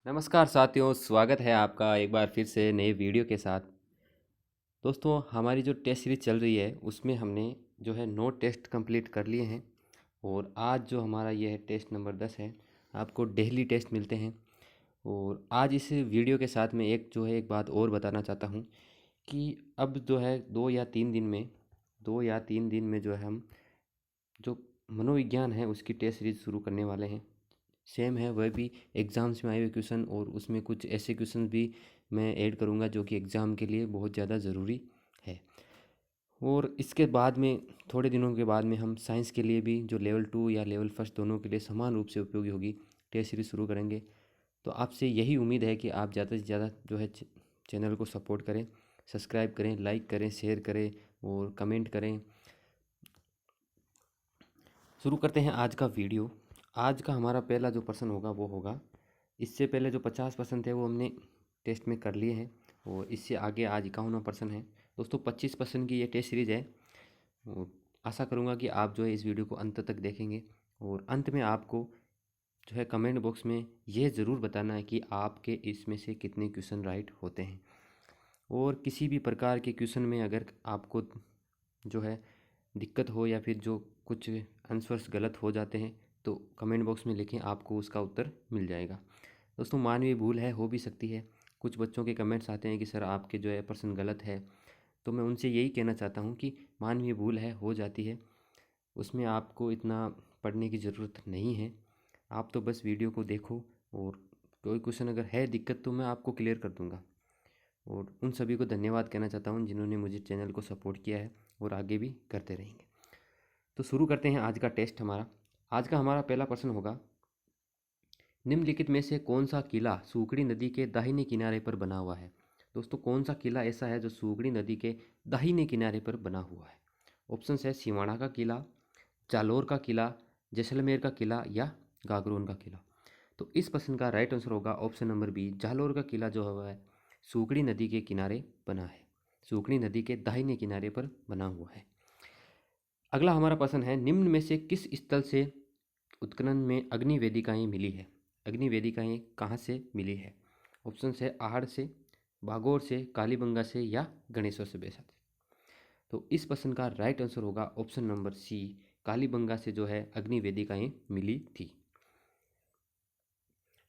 नमस्कार साथियों, स्वागत है आपका एक बार फिर से नए वीडियो के साथ। दोस्तों, हमारी जो टेस्ट सीरीज चल रही है उसमें हमने जो है 9 टेस्ट कंप्लीट कर लिए हैं और आज जो हमारा ये है टेस्ट नंबर 10 है। आपको डेली टेस्ट मिलते हैं और आज इस वीडियो के साथ में एक बात और बताना चाहता हूँ कि अब जो है 2 या 3 दिन में जो है हम जो मनोविज्ञान है उसकी टेस्ट सीरीज शुरू करने वाले हैं। सेम है, वह भी एग्ज़ाम्स में आए हुए क्वेश्चन और उसमें कुछ ऐसे क्वेश्चन भी मैं ऐड करूँगा जो कि एग्ज़ाम के लिए बहुत ज़्यादा ज़रूरी है। और इसके बाद में थोड़े दिनों के बाद में हम साइंस के लिए भी जो लेवल 2 या लेवल फर्स्ट दोनों के लिए समान रूप से उपयोगी होगी टेस्ट सीरीज शुरू करेंगे। तो आपसे यही उम्मीद है कि आप ज़्यादा से ज़्यादा जो है चैनल को सपोर्ट करें, सब्सक्राइब करें, लाइक करें, शेयर करें और कमेंट करें। शुरू करते हैं आज का वीडियो। आज का हमारा पहला जो प्रश्न होगा वो होगा, इससे पहले जो 50 प्रश्न थे वो हमने टेस्ट में कर लिए हैं और इससे आगे आज 51वां प्रश्न है। दोस्तों, 25 प्रश्न की ये टेस्ट सीरीज है और आशा करूँगा कि आप जो है इस वीडियो को अंत तक देखेंगे और अंत में आपको जो है कमेंट बॉक्स में यह ज़रूर बताना है कि आपके इसमें से कितने क्वेश्चन राइट होते हैं। और किसी भी प्रकार के क्वेश्चन में अगर आपको जो है दिक्कत हो या फिर जो कुछ आंसर्स गलत हो जाते हैं तो कमेंट बॉक्स में लिखें, आपको उसका उत्तर मिल जाएगा। दोस्तों, मानवीय भूल है, हो भी सकती है। कुछ बच्चों के कमेंट्स आते हैं कि सर आपके जो है प्रश्न गलत है, तो मैं उनसे यही कहना चाहता हूँ कि मानवीय भूल है, हो जाती है, उसमें आपको इतना पढ़ने की ज़रूरत नहीं है। आप तो बस वीडियो को देखो और कोई क्वेश्चन अगर है दिक्कत तो मैं आपको क्लियर कर दूँगा। और उन सभी को धन्यवाद कहना चाहता हूँ जिन्होंने मुझे चैनल को सपोर्ट किया है और आगे भी करते रहेंगे। तो शुरू करते हैं आज का टेस्ट हमारा। आज का हमारा पहला प्रश्न होगा, निम्नलिखित में से कौन सा किला सूखड़ी नदी के दाहिने किनारे पर बना हुआ है। दोस्तों, कौन सा किला ऐसा है जो सूखड़ी नदी के दाहिने किनारे पर बना हुआ है। ऑप्शन है सिवाना का किला, जालोर का किला, जैसलमेर का किला या गागरोन का किला। तो इस प्रश्न का राइट आंसर होगा ऑप्शन नंबर बी, जालोर का किला जो है सूखड़ी नदी के किनारे बना है, सूखड़ी नदी के दाहिने किनारे पर बना हुआ है। अगला हमारा प्रश्न है, निम्न में से किस स्थल से उत्खनन में अग्नि वेदिकाएँ मिली है। अग्नि वेदिकाएँ कहाँ से मिली है। ऑप्शन है आहड़ से, बागोर से, कालीबंगा से या गणेश्वर से बेसा। तो इस प्रश्न का राइट आंसर होगा ऑप्शन नंबर सी, कालीबंगा से जो है अग्नि वेदिकाएँ मिली थी।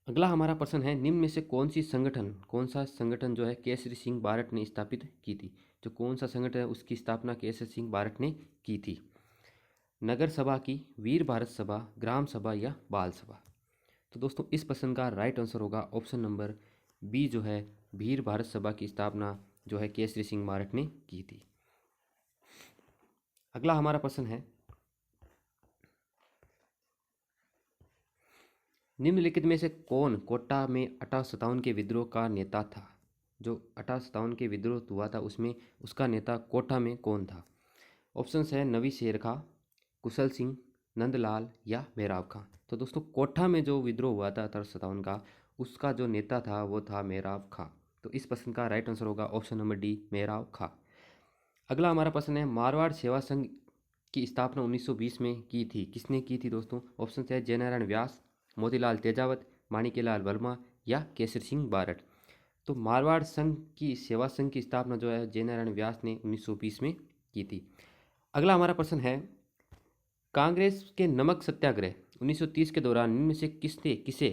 अगला हमारा प्रश्न है, निम्न में से कौन सा संगठन जो है केसरी सिंह बारट ने स्थापित की थी। जो कौन सा संगठन है उसकी स्थापना केसरी सिंह बारट ने की थी। नगर सभा की, वीर भारत सभा, ग्राम सभा या बाल सभा। तो दोस्तों, इस प्रश्न का राइट आंसर होगा ऑप्शन नंबर बी, जो है वीर भारत सभा की स्थापना जो है केसरी सिंह बारट ने की थी। अगला हमारा प्रश्न है, निम्नलिखित में से कौन कोटा में 1857 के विद्रोह का नेता था। जो 1857 के विद्रोह हुआ था उसमें उसका नेता कोटा में कौन था। ऑप्शन है नवी शेर खां, कुशल सिंह, नंदलाल या मेहराब खां। तो दोस्तों, कोटा में जो विद्रोह हुआ था 1857 का, उसका जो नेता था वो था मेहराब खां। तो इस प्रश्न का राइट आंसर होगा ऑप्शन नंबर डी, मेहराब खां। अगला हमारा प्रश्न है, मारवाड़ सेवा संघ की स्थापना 1920 में की थी, किसने की थी दोस्तों। ऑप्शन है जयनारायण व्यास, मोतीलाल तेजावत, माणिक्यलाल वर्मा या केसरी सिंह बारट। तो मारवाड़ संघ की सेवा संघ की स्थापना जो है जयनारायण व्यास ने 1920 में की थी। अगला हमारा प्रश्न है, कांग्रेस के नमक सत्याग्रह 1930 के दौरान इनमें से किसे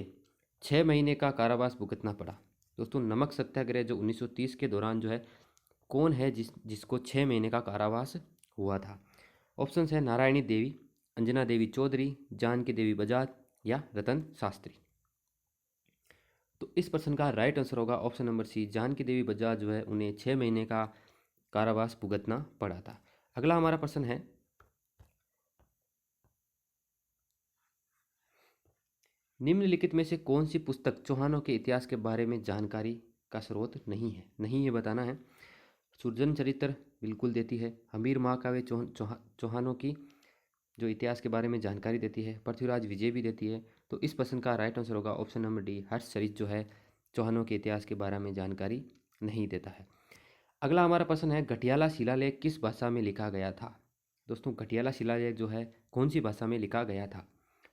6 महीने का कारावास भुगतना पड़ा। दोस्तों, नमक सत्याग्रह जो 1930 के दौरान जो है कौन है जिसको 6 महीने का कारावास हुआ था। ऑप्शन है नारायणी देवी, अंजना देवी चौधरी, जानकी देवी बजाज या रतन शास्त्री। तो इस प्रश्न का राइट आंसर होगा ऑप्शन नंबर सी, जानकी देवी बजाज जो है उन्हें 6 महीने का कारावास भुगतना पड़ा था। अगला हमारा प्रश्न है, निम्नलिखित में से कौन सी पुस्तक चौहानों के इतिहास के बारे में जानकारी का स्रोत नहीं है। नहीं, ये बताना है। सुरजन चरित्र बिल्कुल देती है, हमीर महाकाव्य चौहानों की जो इतिहास के बारे में जानकारी देती है, पृथ्वीराज विजय भी देती है। तो इस प्रश्न का राइट आंसर होगा ऑप्शन नंबर डी, हर्षचरित जो है चौहानों के इतिहास के बारे में जानकारी नहीं देता है। अगला हमारा प्रश्न है, घटियाला शिलालेख किस भाषा में लिखा गया था। दोस्तों, घटियाला शिलालेख जो है कौन सी भाषा में लिखा गया था।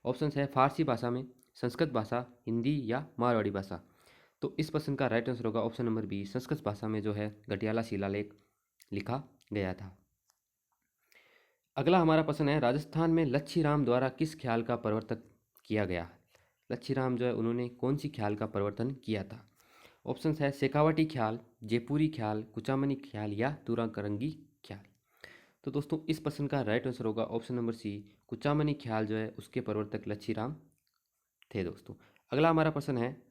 ऑप्शन है फारसी भाषा में, संस्कृत भाषा, हिंदी या मारवाड़ी भाषा। तो इस प्रश्न का राइट आंसर होगा ऑप्शन नंबर बी, संस्कृत भाषा में जो है घटियाला शिलालेख लिखा गया था। अगला हमारा प्रश्न है, राजस्थान में लच्छीराम द्वारा किस ख्याल का प्रवर्तन किया गया? लच्छीराम जो है उन्होंने कौन सी ख्याल का प्रवर्तन किया था? ऑप्शन है शेखावटी ख्याल, जयपुरी ख्याल, कुचामनी ख्याल या तुरांकरंगी ख्याल। तो दोस्तों इस प्रश्न का राइट आंसर होगा ऑप्शन नंबर सी, कुचामनी ख्याल जो है उसके प्रवर्तक लच्छीराम थे दोस्तों। अगला हमारा प्रश्न है,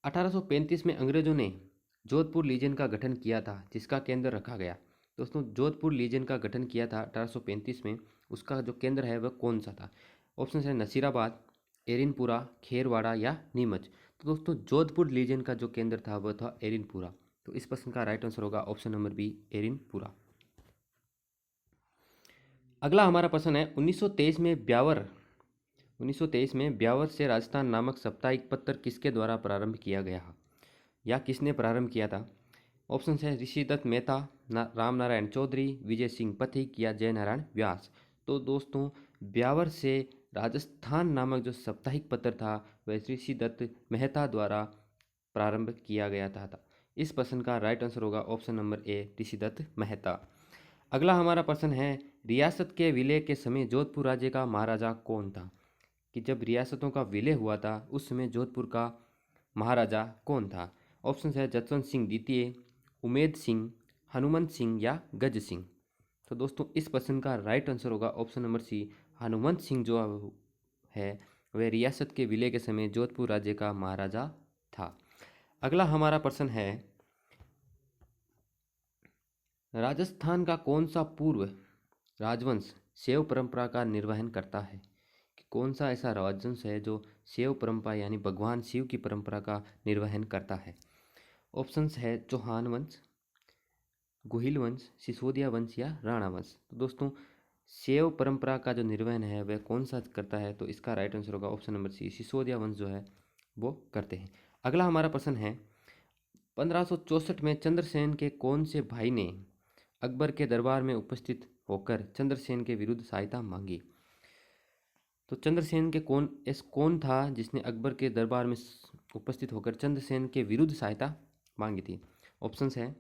1835 में अंग्रेजों ने जोधपुर लीजन का गठन किया था, जिसका केंद्र रखा गया। दोस्तों जोधपुर लीजन का गठन किया था 1835 में, उसका जो केंद्र है वह कौन सा था? ऑप्शन है नसीराबाद, एरिनपुरा, खेरवाड़ा या नीमच। तो दोस्तों जोधपुर लीजन का जो केंद्र था वह था एरिनपुरा। तो इस प्रश्न का राइट आंसर होगा ऑप्शन नंबर बी, एरिनपुरा। अगला हमारा प्रश्न है, 1923 में ब्यावर से राजस्थान नामक साप्ताहिक पत्र किसके द्वारा प्रारंभ किया गया या किसने प्रारंभ किया था? ऑप्शन है ऋषिदत्त मेहता, राम नारायण चौधरी, विजय सिंह पथिक या जय नारायण व्यास। तो दोस्तों ब्यावर से राजस्थान नामक जो साप्ताहिक पत्र था वह ऋषिदत्त मेहता द्वारा प्रारंभ किया गया था। इस प्रश्न का राइट आंसर होगा option number A, Rishi Dutt Mehta. अगला हमारा प्रश्न है, रियासत के विलय के समय जोधपुर राज्य का महाराजा कौन था? कि जब रियासतों का विलय हुआ था उस समय जोधपुर का महाराजा कौन था? ऑप्शन है जसवंत सिंह द्वितीय, उमेद सिंह, हनुमंत सिंह या गज सिंह। तो दोस्तों इस प्रश्न का राइट आंसर होगा option number C, Hanumant Singh जो है वह रियासत के विलय के समय जोधपुर राज्य का महाराजा था। अगला हमारा प्रश्न है, राजस्थान का कौन सा पूर्व राजवंश शैव परंपरा का निर्वहन करता है? कि कौन सा ऐसा राजवंश है जो शैव परंपरा यानी भगवान शिव की परंपरा का निर्वहन करता है? ऑप्शंस है चौहान वंश, गुहिल वंश, सिसोदिया वंश या राणा वंश। तो दोस्तों शैव परंपरा का जो निर्वहन है वह कौन सा करता है? तो इसका राइट आंसर होगा ऑप्शन नंबर सी, सिसोदिया वंश जो है वो करते हैं। अगला हमारा प्रश्न है, 1564 में चंद्रसेन के कौन से भाई ने अकबर के दरबार में उपस्थित होकर चंद्रसेन के विरुद्ध सहायता मांगी? तो चंद्रसेन के कौन था जिसने अकबर के दरबार में उपस्थित होकर चंद्रसेन के विरुद्ध सहायता मांगी थी? ऑप्शंस है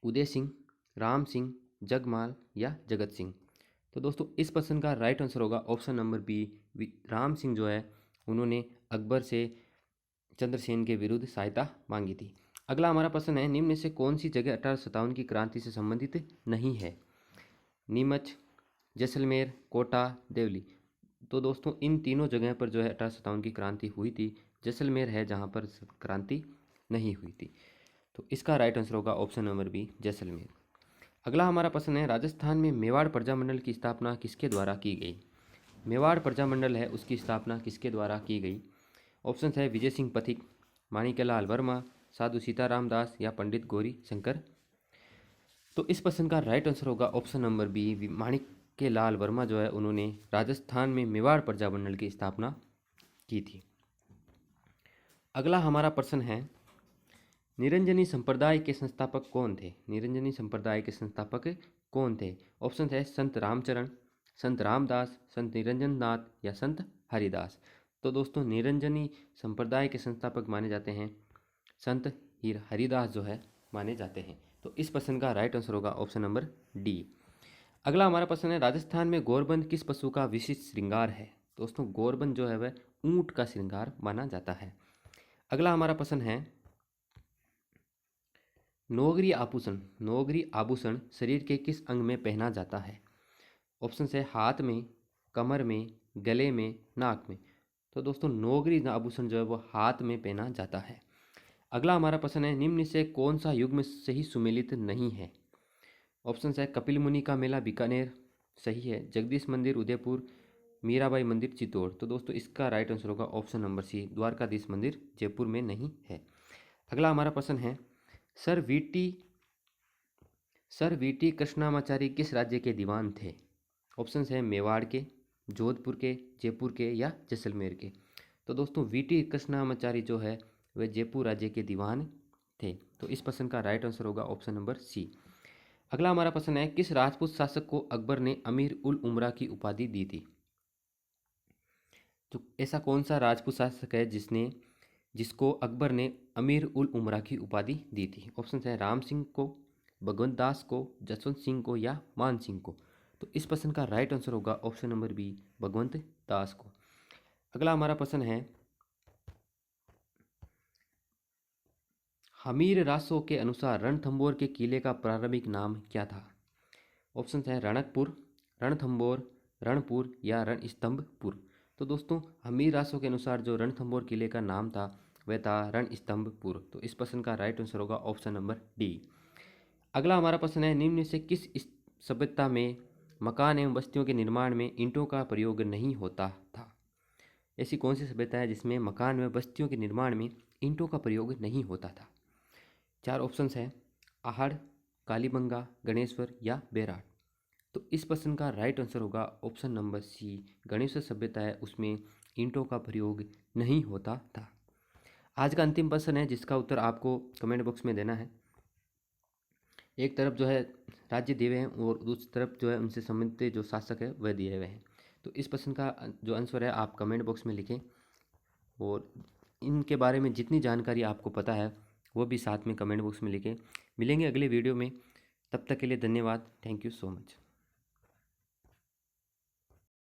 उदय सिंह, राम सिंह, जगमाल या जगत सिंह। तो दोस्तों इस प्रश्न का राइट आंसर होगा option number B, Ram Singh जो है उन्होंने अकबर से चंद्रसेन के विरुद्ध सहायता मांगी थी। अगला हमारा प्रश्न है, निम्न में से कौन सी जगह 1857 की क्रांति से संबंधित नहीं है? नीमच, जैसलमेर, कोटा, देवली। तो दोस्तों इन तीनों जगह पर जो है 1857 की क्रांति हुई थी। जैसलमेर है जहाँ पर क्रांति नहीं हुई थी। तो इसका राइट आंसर होगा ऑप्शन नंबर बी, जैसलमेर। अगला हमारा प्रश्न है, राजस्थान में मेवाड़ प्रजामंडल की स्थापना किसके द्वारा की गई? मेवाड़ प्रजामंडल है उसकी स्थापना किसके द्वारा की गई? ऑप्शन है विजय सिंह पथिक, माणिक्यलाल वर्मा, साधु सीताराम दास या पंडित गौरी शंकर। तो इस प्रश्न का राइट आंसर होगा option number B, Manikyalal Verma जो है उन्होंने राजस्थान में मेवाड़ प्रजामंडल की स्थापना की थी। अगला हमारा प्रश्न है, निरंजनी संप्रदाय के संस्थापक कौन थे? निरंजनी संप्रदाय के संस्थापक कौन थे? ऑप्शन है संत रामचरण, संत रामदास, संत निरंजन नाथ या संत हरिदास। तो दोस्तों निरंजनी संप्रदाय के संस्थापक माने जाते हैं संत हरिदास जो है माने जाते हैं। तो इस प्रश्न का राइट आंसर होगा ऑप्शन नंबर डी। अगला हमारा प्रश्न है, राजस्थान में गौरबंद किस पशु का विशिष्ट श्रृंगार है? दोस्तों गौरबंद जो है वह ऊंट का श्रृंगार माना जाता है। अगला हमारा प्रश्न है, नौगरी आभूषण शरीर के किस अंग में पहना जाता है? ऑप्शन है हाथ में, कमर में, गले में, नाक में। तो दोस्तों नौगरी आभूषण जो है वो हाथ में पहना जाता है। अगला हमारा प्रश्न है, निम्न से कौन सा युग्म सही सुमेलित नहीं है? ऑप्शन है कपिल मुनि का मेला बीकानेर सही है, जगदीश मंदिर उदयपुर, मीराबाई मंदिर चित्तौड़। तो दोस्तों इसका राइट आंसर होगा ऑप्शन नंबर सी, द्वारकाधीश मंदिर जयपुर में नहीं है। अगला हमारा प्रश्न है, सर वीटी कृष्णामाचारी किस राज्य के दीवान थे? ऑप्शन है मेवाड़ के, जोधपुर के, जयपुर के या जैसलमेर के। तो दोस्तों वीटी कृष्णामाचारी जो है वह जयपुर राज्य के दीवान थे। तो इस प्रश्न का राइट आंसर होगा ऑप्शन नंबर सी। अगला हमारा प्रश्न है, किस राजपूत शासक को अकबर ने अमीर उल उमरा की उपाधि दी थी? तो ऐसा कौन सा राजपूत शासक है जिसको अकबर ने अमीर उल उमरा की उपाधि दी थी? ऑप्शन है राम सिंह को, भगवंत दास को, जसवंत सिंह को या मान सिंह को। तो इस प्रश्न का राइट आंसर होगा ऑप्शन नंबर बी, भगवंत दास को। अगला हमारा प्रश्न है, हमीर रासो के अनुसार रणथंभौर के किले का प्रारंभिक नाम क्या था? ऑप्शन है रणकपुर, रणथंभौर, रणपुर या रणस्तंभपुर। तो दोस्तों हमीर रासो के अनुसार जो रणथंभौर किले का नाम था वह था रणस्तंभपुर। तो इस प्रश्न का राइट आंसर होगा ऑप्शन नंबर डी। अगला हमारा प्रश्न है, निम्न से किस सभ्यता में मकान एवं बस्तियों के निर्माण में ईंटों का प्रयोग नहीं होता था? ऐसी कौन सी सभ्यता है जिसमें मकान व बस्तियों के निर्माण में ईंटों का प्रयोग नहीं होता था? चार ऑप्शंस हैं, आहड़, कालीबंगा, गणेश्वर या बेराट। तो इस प्रश्न का राइट आंसर होगा ऑप्शन नंबर सी, गणेश्वर सभ्यता है उसमें ईंटों का प्रयोग नहीं होता था। आज का अंतिम प्रश्न है जिसका उत्तर आपको कमेंट बॉक्स में देना है। एक तरफ जो है राज्य दिए हुए हैं और दूसरी तरफ जो है उनसे संबंधित जो शासक है वह दिए हुए हैं। तो इस प्रश्न का जो आंसर है आप कमेंट बॉक्स में लिखें और इनके बारे में जितनी जानकारी आपको पता है वो भी साथ में कमेंट बॉक्स में लिखें। मिलेंगे अगले वीडियो में, तब तक के लिए धन्यवाद। Thank you so much.